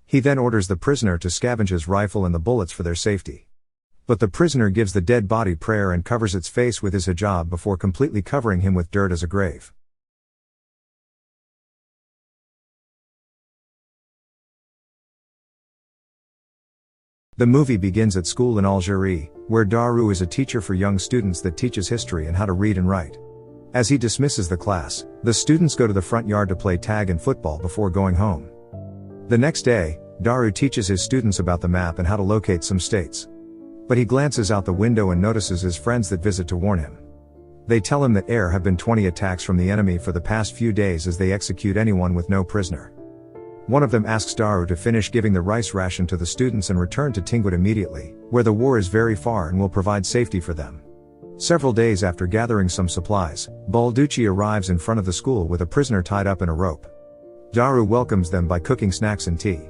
He then orders the prisoner to scavenge his rifle and the bullets for their safety. But the prisoner gives the dead body prayer and covers its face with his hijab before completely covering him with dirt as a grave. The movie begins at school in Algeria, where Daru is a teacher for young students that teaches history and how to read and write. As he dismisses the class, the students go to the front yard to play tag and football before going home. The next day, Daru teaches his students about the map and how to locate some states. But he glances out the window and notices his friends that visit to warn him. They tell him that there have been 20 attacks from the enemy for the past few days as they execute anyone with no prisoner. One of them asks Daru to finish giving the rice ration to the students and return to Tingwit immediately, where the war is very far and will provide safety for them. Several days after gathering some supplies, Balducci arrives in front of the school with a prisoner tied up in a rope. Daru welcomes them by cooking snacks and tea.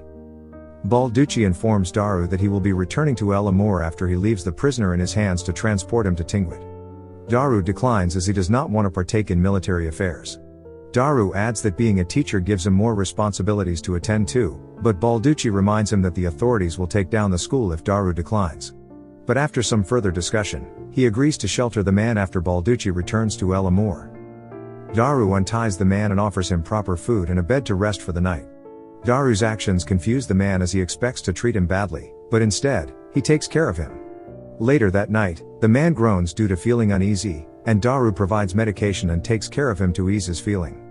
Balducci informs Daru that he will be returning to El Amour after he leaves the prisoner in his hands to transport him to Tingwit. Daru declines as he does not want to partake in military affairs. Daru adds that being a teacher gives him more responsibilities to attend to, but Balducci reminds him that the authorities will take down the school if Daru declines. But after some further discussion, he agrees to shelter the man after Balducci returns to El Amour. Daru unties the man and offers him proper food and a bed to rest for the night. Daru's actions confuse the man as he expects to treat him badly, but instead, he takes care of him. Later that night, the man groans due to feeling uneasy, and Daru provides medication and takes care of him to ease his feeling.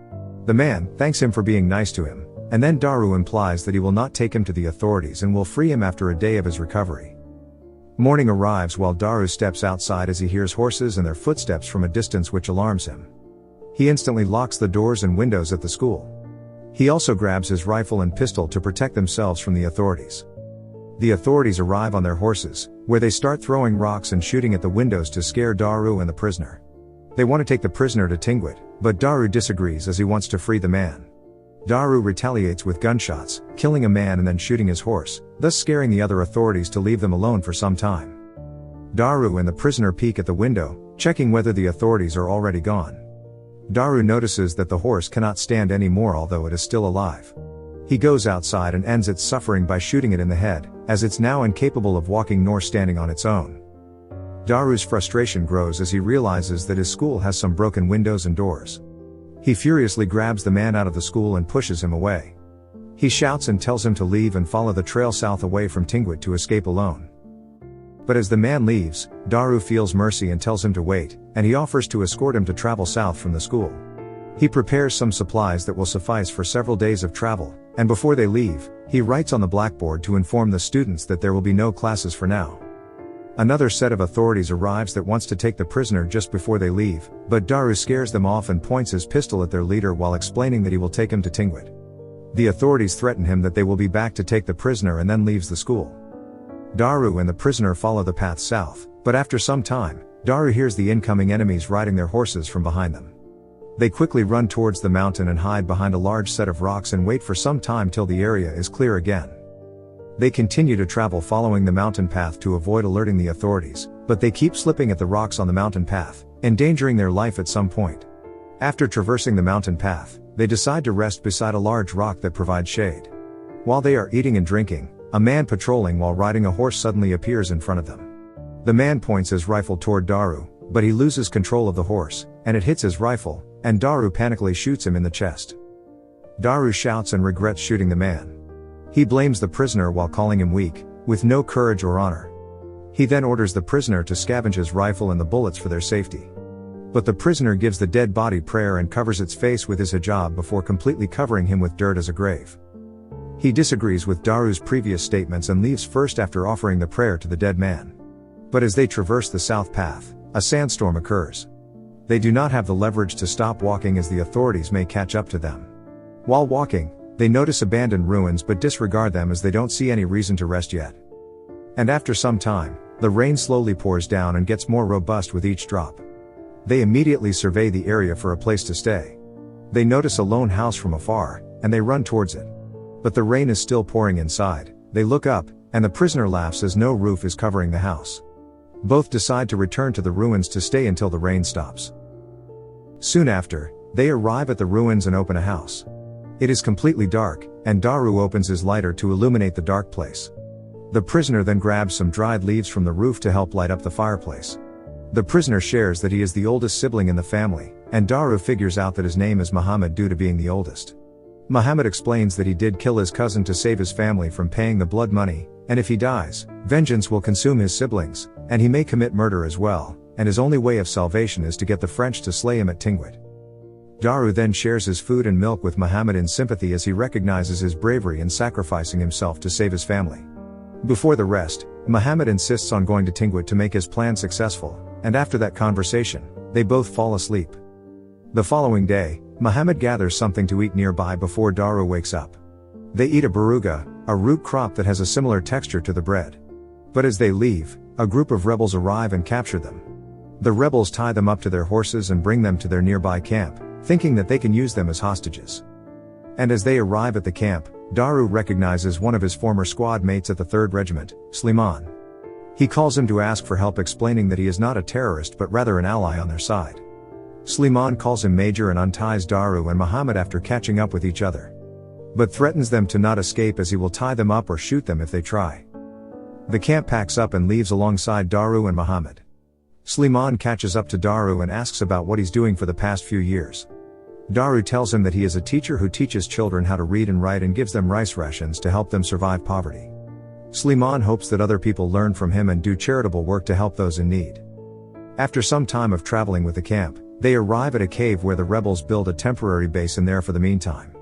The man thanks him for being nice to him, and then Daru implies that he will not take him to the authorities and will free him after a day of his recovery. Morning arrives while Daru steps outside as he hears horses and their footsteps from a distance, which alarms him. He instantly locks the doors and windows at the school. He also grabs his rifle and pistol to protect themselves from the authorities. The authorities arrive on their horses, where they start throwing rocks and shooting at the windows to scare Daru and the prisoner. They want to take the prisoner to Tingwit, but Daru disagrees as he wants to free the man. Daru retaliates with gunshots, killing a man and then shooting his horse, thus scaring the other authorities to leave them alone for some time. Daru and the prisoner peek at the window, checking whether the authorities are already gone. Daru notices that the horse cannot stand anymore although it is still alive. He goes outside and ends its suffering by shooting it in the head, as it's now incapable of walking nor standing on its own. Daru's frustration grows as he realizes that his school has some broken windows and doors. He furiously grabs the man out of the school and pushes him away. He shouts and tells him to leave and follow the trail south away from Tingwit to escape alone. But as the man leaves, Daru feels mercy and tells him to wait, and he offers to escort him to travel south from the school. He prepares some supplies that will suffice for several days of travel, and before they leave, he writes on the blackboard to inform the students that there will be no classes for now. Another set of authorities arrives that wants to take the prisoner just before they leave, but Daru scares them off and points his pistol at their leader while explaining that he will take him to Tingwit. The authorities threaten him that they will be back to take the prisoner and then leaves the school. Daru and the prisoner follow the path south, but after some time, Daru hears the incoming enemies riding their horses from behind them. They quickly run towards the mountain and hide behind a large set of rocks and wait for some time till the area is clear again. They continue to travel following the mountain path to avoid alerting the authorities, but they keep slipping at the rocks on the mountain path, endangering their life at some point. After traversing the mountain path, they decide to rest beside a large rock that provides shade. While they are eating and drinking, a man patrolling while riding a horse suddenly appears in front of them. The man points his rifle toward Daru, but he loses control of the horse, and it hits his rifle, and Daru panically shoots him in the chest. Daru shouts and regrets shooting the man. He blames the prisoner while calling him weak, with no courage or honor. He then orders the prisoner to scavenge his rifle and the bullets for their safety. But the prisoner gives the dead body prayer and covers its face with his hijab before completely covering him with dirt as a grave. He disagrees with Daru's previous statements and leaves first after offering the prayer to the dead man. But as they traverse the south path, a sandstorm occurs. They do not have the leverage to stop walking as the authorities may catch up to them. While walking, they notice abandoned ruins but disregard them as they don't see any reason to rest yet. And after some time, the rain slowly pours down and gets more robust with each drop. They immediately survey the area for a place to stay. They notice a lone house from afar, and they run towards it. But the rain is still pouring inside. They look up, and the prisoner laughs as no roof is covering the house. Both decide to return to the ruins to stay until the rain stops. Soon after, they arrive at the ruins and open a house. It is completely dark, and Daru opens his lighter to illuminate the dark place. The prisoner then grabs some dried leaves from the roof to help light up the fireplace. The prisoner shares that he is the oldest sibling in the family, and Daru figures out that his name is Mohamed due to being the oldest. Mohamed explains that he did kill his cousin to save his family from paying the blood money, and if he dies, vengeance will consume his siblings, and he may commit murder as well, and his only way of salvation is to get the French to slay him at Tingwit. Daru then shares his food and milk with Mohamed in sympathy as he recognizes his bravery in sacrificing himself to save his family. Before the rest, Mohamed insists on going to Tingwit to make his plan successful, and after that conversation, they both fall asleep. The following day, Mohamed gathers something to eat nearby before Daru wakes up. They eat a baruga, a root crop that has a similar texture to the bread. But as they leave, a group of rebels arrive and capture them. The rebels tie them up to their horses and bring them to their nearby camp, thinking that they can use them as hostages. And as they arrive at the camp, Daru recognizes one of his former squad mates at the 3rd Regiment, Slimane. He calls him to ask for help, explaining that he is not a terrorist but rather an ally on their side. Slimane calls him Major and unties Daru and Mohamed after catching up with each other, but threatens them to not escape as he will tie them up or shoot them if they try. The camp packs up and leaves alongside Daru and Mohamed. Slimane catches up to Daru and asks about what he's doing for the past few years. Daru tells him that he is a teacher who teaches children how to read and write and gives them rice rations to help them survive poverty. Slimane hopes that other people learn from him and do charitable work to help those in need. After some time of traveling with the camp, they arrive at a cave where the rebels build a temporary base in there for the meantime.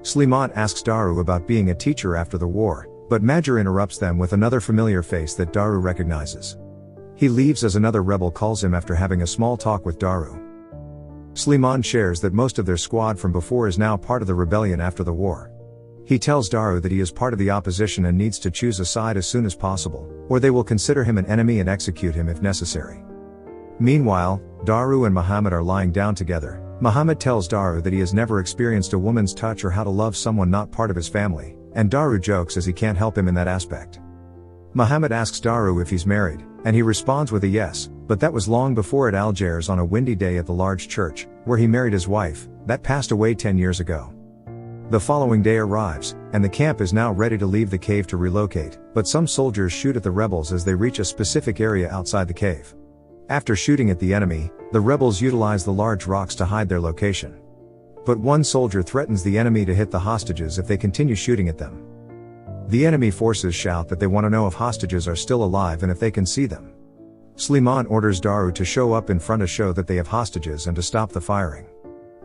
Slimane asks Daru about being a teacher after the war, but Major interrupts them with another familiar face that Daru recognizes. He leaves as another rebel calls him after having a small talk with Daru. Slimane shares that most of their squad from before is now part of the rebellion after the war. He tells Daru that he is part of the opposition and needs to choose a side as soon as possible, or they will consider him an enemy and execute him if necessary. Meanwhile, Daru and Mohamed are lying down together. Mohamed tells Daru that he has never experienced a woman's touch or how to love someone not part of his family, and Daru jokes as he can't help him in that aspect. Mohamed asks Daru if he's married, and he responds with a yes, but that was long before at Algiers on a windy day at the large church, where he married his wife, that passed away 10 years ago. The following day arrives, and the camp is now ready to leave the cave to relocate, but some soldiers shoot at the rebels as they reach a specific area outside the cave. After shooting at the enemy, the rebels utilize the large rocks to hide their location. But one soldier threatens the enemy to hit the hostages if they continue shooting at them. The enemy forces shout that they want to know if hostages are still alive and if they can see them. Slimane orders Daru to show up in front to show that they have hostages and to stop the firing.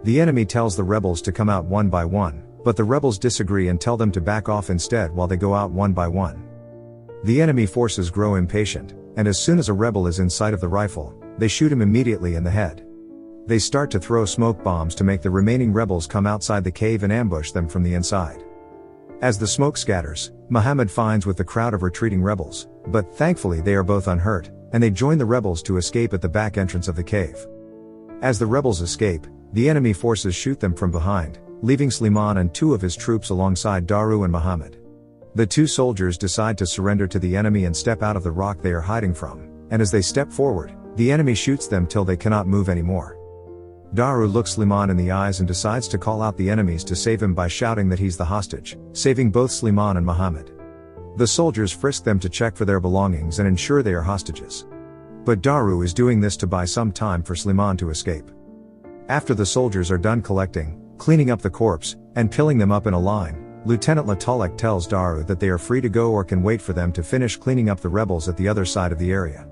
The enemy tells the rebels to come out one by one, but the rebels disagree and tell them to back off instead while they go out one by one. The enemy forces grow impatient, and as soon as a rebel is in sight of the rifle, they shoot him immediately in the head. They start to throw smoke bombs to make the remaining rebels come outside the cave and ambush them from the inside. As the smoke scatters, Mohamed finds with the crowd of retreating rebels, but thankfully they are both unhurt, and they join the rebels to escape at the back entrance of the cave. As the rebels escape, the enemy forces shoot them from behind, leaving Slimane and 2 of his troops alongside Daru and Mohamed. The 2 soldiers decide to surrender to the enemy and step out of the rock they are hiding from, and as they step forward, the enemy shoots them till they cannot move anymore. Daru looks Slimane in the eyes and decides to call out the enemies to save him by shouting that he's the hostage, saving both Slimane and Mohamed. The soldiers frisk them to check for their belongings and ensure they are hostages. But Daru is doing this to buy some time for Slimane to escape. After the soldiers are done collecting, cleaning up the corpse, and pilling them up in a line, Lieutenant Latalek tells Daru that they are free to go or can wait for them to finish cleaning up the rebels at the other side of the area.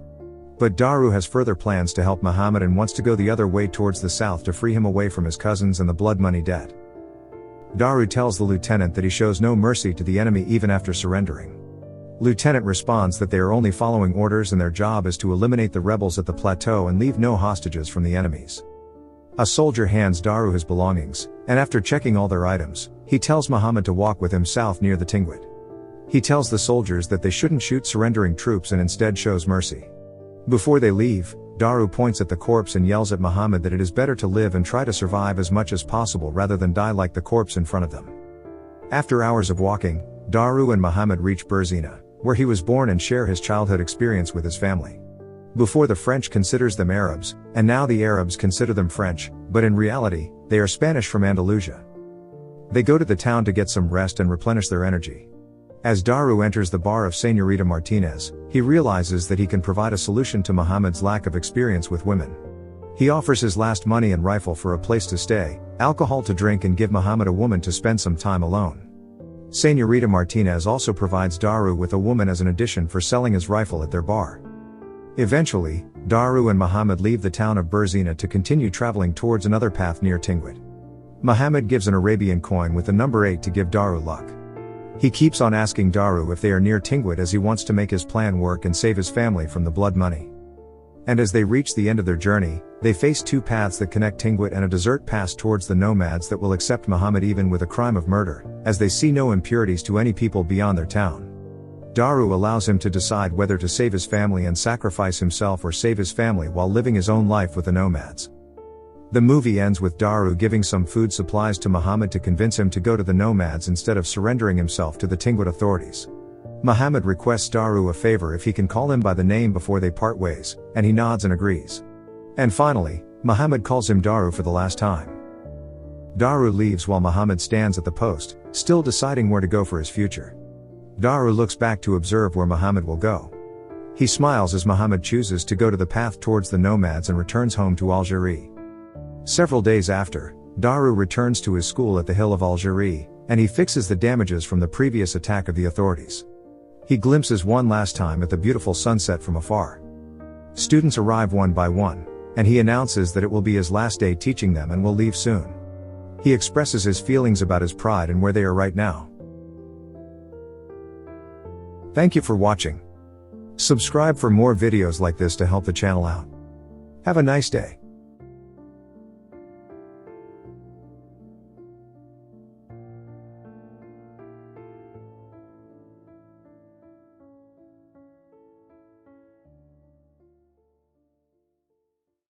But Daru has further plans to help Mohamed and wants to go the other way towards the south to free him away from his cousins and the blood money debt. Daru tells the lieutenant that he shows no mercy to the enemy even after surrendering. Lieutenant responds that they are only following orders and their job is to eliminate the rebels at the plateau and leave no hostages from the enemies. A soldier hands Daru his belongings, and after checking all their items, he tells Mohamed to walk with him south near the Tingwit. He tells the soldiers that they shouldn't shoot surrendering troops and instead shows mercy. Before they leave, Daru points at the corpse and yells at Mohamed that it is better to live and try to survive as much as possible rather than die like the corpse in front of them. After hours of walking, Daru and Mohamed reach Berzina, where he was born, and share his childhood experience with his family. Before, the French considers them Arabs, and now the Arabs consider them French, but in reality, they are Spanish from Andalusia. They go to the town to get some rest and replenish their energy. As Daru enters the bar of Señorita Martinez, he realizes that he can provide a solution to Mohamed's lack of experience with women. He offers his last money and rifle for a place to stay, alcohol to drink, and give Mohamed a woman to spend some time alone. Señorita Martinez also provides Daru with a woman as an addition for selling his rifle at their bar. Eventually, Daru and Mohamed leave the town of Berzina to continue traveling towards another path near Tingwit. Mohamed gives an Arabian coin with the number 8 to give Daru luck. He keeps on asking Daru if they are near Tingwit as he wants to make his plan work and save his family from the blood money. And as they reach the end of their journey, they face two paths that connect Tingwit and a desert pass towards the nomads that will accept Mohamed even with a crime of murder, as they see no impurities to any people beyond their town. Daru allows him to decide whether to save his family and sacrifice himself or save his family while living his own life with the nomads. The movie ends with Daru giving some food supplies to Mohamed to convince him to go to the nomads instead of surrendering himself to the Tingwit authorities. Mohamed requests Daru a favor if he can call him by the name before they part ways, and he nods and agrees. And finally, Mohamed calls him Daru for the last time. Daru leaves while Mohamed stands at the post, still deciding where to go for his future. Daru looks back to observe where Mohamed will go. He smiles as Mohamed chooses to go to the path towards the nomads and returns home to Algeria. Several days after, Daru returns to his school at the Hill of Algeria, and he fixes the damages from the previous attack of the authorities. He glimpses one last time at the beautiful sunset from afar. Students arrive one by one, and he announces that it will be his last day teaching them and will leave soon. He expresses his feelings about his pride and where they are right now. Thank you for watching. Subscribe for more videos like this to help the channel out. Have a nice day.